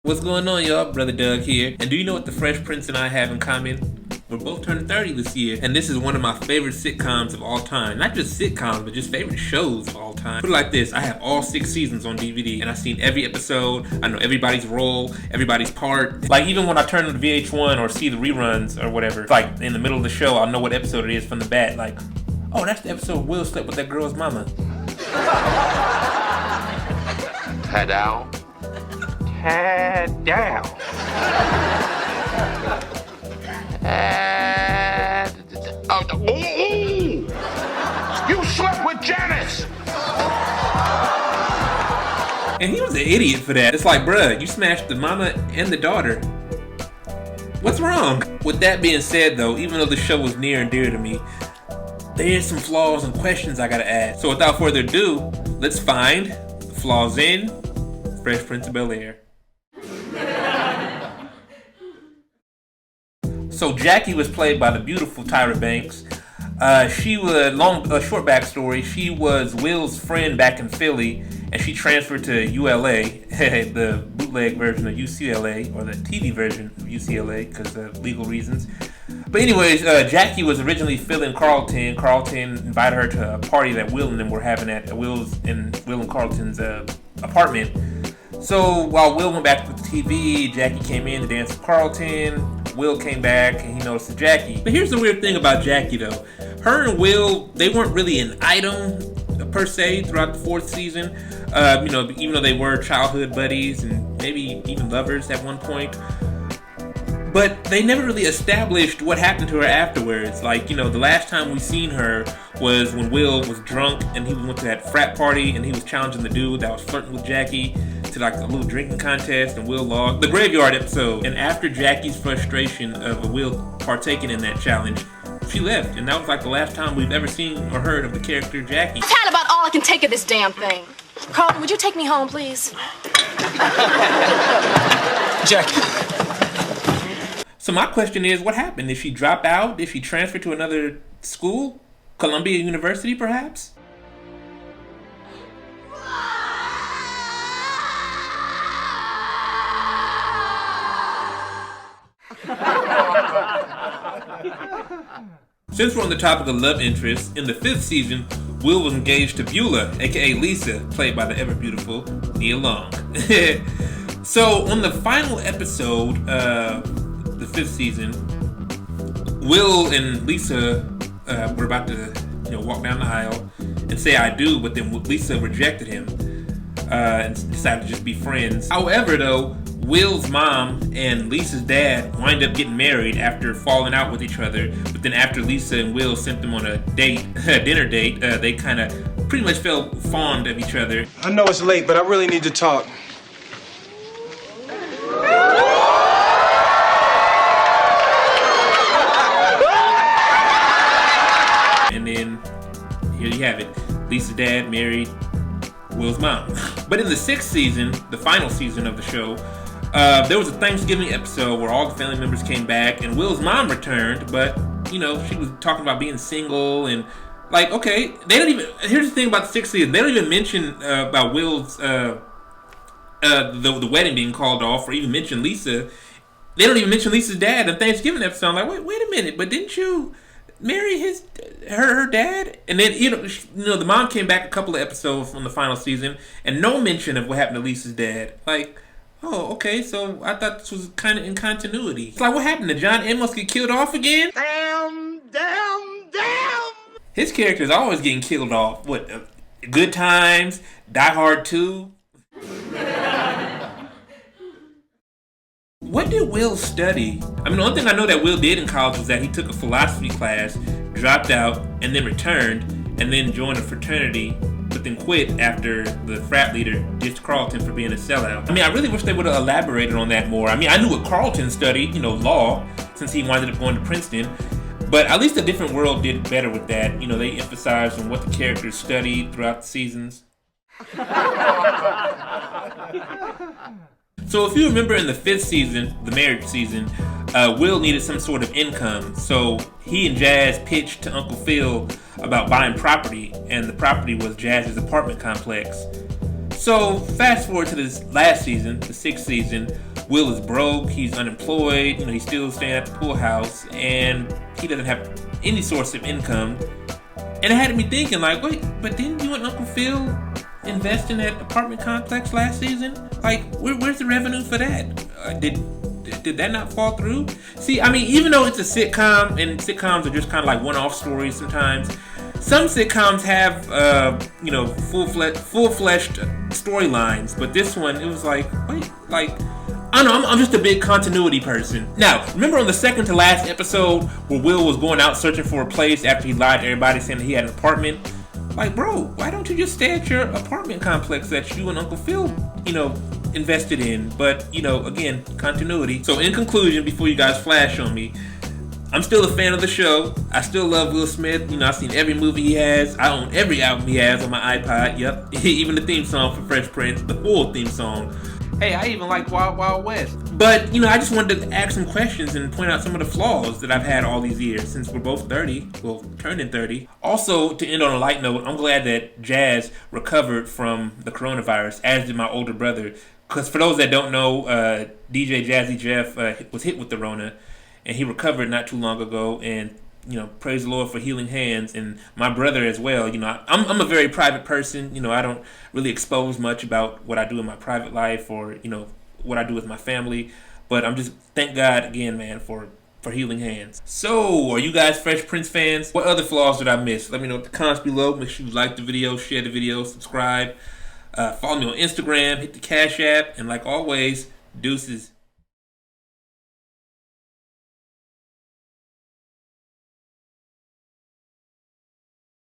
What's going on, y'all? Brother Doug here. And do you know what the Fresh Prince and I have in common? We're both turning 30 this year. And this is one of my favorite sitcoms of all time. Not just sitcoms, but just favorite shows of all time. Put it like this, I have all 6 seasons on DVD. And I've seen every episode. I know everybody's role, everybody's part. Like, even when I turn on the VH1 or see the reruns or whatever, it's like in the middle of the show, I'll know what episode it is from the bat. Like, oh, that's the episode Will slept with that girl's mama. Head out. Head down. You slept with Janice. And he was an idiot for that. It's like, bruh, you smashed the mama and the daughter. What's wrong? With that being said, though, even though the show was near and dear to me, there's some flaws and questions I gotta ask. So without further ado, let's find the flaws in Fresh Prince of Bel-Air. So Jackie was played by the beautiful Tyra Banks. She was short backstory. She was Will's friend back in Philly, and she transferred to ULA, the bootleg version of UCLA, or the TV version of UCLA, because of legal reasons. But anyways, Jackie was originally filling Carlton. Carlton invited her to a party that Will and them were having at Will and Carlton's apartment. So while Will went back with the TV, Jackie came in to dance with Carlton. Will came back and he noticed Jackie. But here's the weird thing about Jackie, though. Her and Will, they weren't really an item per se throughout the 4th season. Even though they were childhood buddies and maybe even lovers at one point. But they never really established what happened to her afterwards. Like, the last time we seen her was when Will was drunk and he went to that frat party and he was challenging the dude that was flirting with Jackie to like a little drinking contest, and Will lost. The graveyard episode. And after Jackie's frustration of Will partaking in that challenge, she left. And that was like the last time we've ever seen or heard of the character Jackie. I've had about all I can take of this damn thing. Carlton, would you take me home, please? Jackie. So my question is, what happened? Did she drop out? Did she transfer to another school? Columbia University, perhaps? Since we're on the topic of love interest, in the 5th season, Will was engaged to Beulah, aka Lisa, played by the ever beautiful Nia Long. So on the final episode, the 5th season, Will and Lisa were about to, walk down the aisle and say I do, but then Lisa rejected him and decided to just be friends. However, though, Will's mom and Lisa's dad wind up getting married after falling out with each other. But then after Lisa and Will sent them on a dinner date, they kind of pretty much fell fond of each other. I know it's late, but I really need to talk. And then here you have it. Lisa's dad married Will's mom. But in the 6th season, the final season of the show, there was a Thanksgiving episode where all the family members came back and Will's mom returned, but, she was talking about being single and, like, okay, they don't even, here's the thing about the 6th season, they don't even mention about Will's, the wedding being called off or even mention Lisa. They don't even mention Lisa's dad in the Thanksgiving episode. I'm like, wait a minute, but didn't you marry her dad? And then, the mom came back a couple of episodes from the final season and no mention of what happened to Lisa's dad. Like, oh, okay, so I thought this was kind of in continuity. It's like, what happened? Did John Amos get killed off again? Damn. His character's always getting killed off. What, Good Times, Die Hard 2? What did Will study? I mean, the only thing I know that Will did in college was that he took a philosophy class, dropped out, and then returned, and then joined a fraternity, but then quit after the frat leader ditched Carlton for being a sellout. I mean, I really wish they would have elaborated on that more. I mean, I knew what Carlton studied, law, since he winded up going to Princeton, but at least A Different World did better with that. They emphasized on what the characters studied throughout the seasons. So if you remember in the 5th season, the marriage season, Will needed some sort of income. So he and Jazz pitched to Uncle Phil about buying property, and the property was Jazz's apartment complex. So fast forward to this last season, the 6th season. Will is broke, he's unemployed, he's still staying at the pool house, and he doesn't have any source of income. And it had me thinking, like, wait, but didn't you and Uncle Phil invest in that apartment complex last season? Like, where's the revenue for that? Did that not fall through? See, I mean, even though it's a sitcom, and sitcoms are just kind of like one-off stories sometimes, some sitcoms have, full-fleshed storylines, but this one, it was like, wait, like, I don't know, I'm just a big continuity person. Now, remember on the second to last episode where Will was going out searching for a place after he lied to everybody saying that he had an apartment? Like, bro, why don't you just stay at your apartment complex that you and Uncle Phil, invested in? But, again, continuity. So in conclusion, before you guys flash on me, I'm still a fan of the show. I still love Will Smith. I've seen every movie he has. I own every album he has on my iPod. Yep. Even the theme song for Fresh Prince, the full theme song. Hey, I even like Wild Wild West. But, I just wanted to ask some questions and point out some of the flaws that I've had all these years since we're both 30. Well, turning 30. Also, to end on a light note, I'm glad that Jazz recovered from the coronavirus, as did my older brother. Because for those that don't know, DJ Jazzy Jeff was hit with the Rona, and he recovered not too long ago. And praise the Lord for healing hands, and my brother as well. I'm a very private person. I don't really expose much about what I do in my private life or what I do with my family. But I'm just, thank God again, man, for healing hands. So, are you guys Fresh Prince fans? What other flaws did I miss? Let me know in the comments below. Make sure you like the video, share the video, subscribe. Follow me on Instagram, hit the Cash App, and like always, deuces.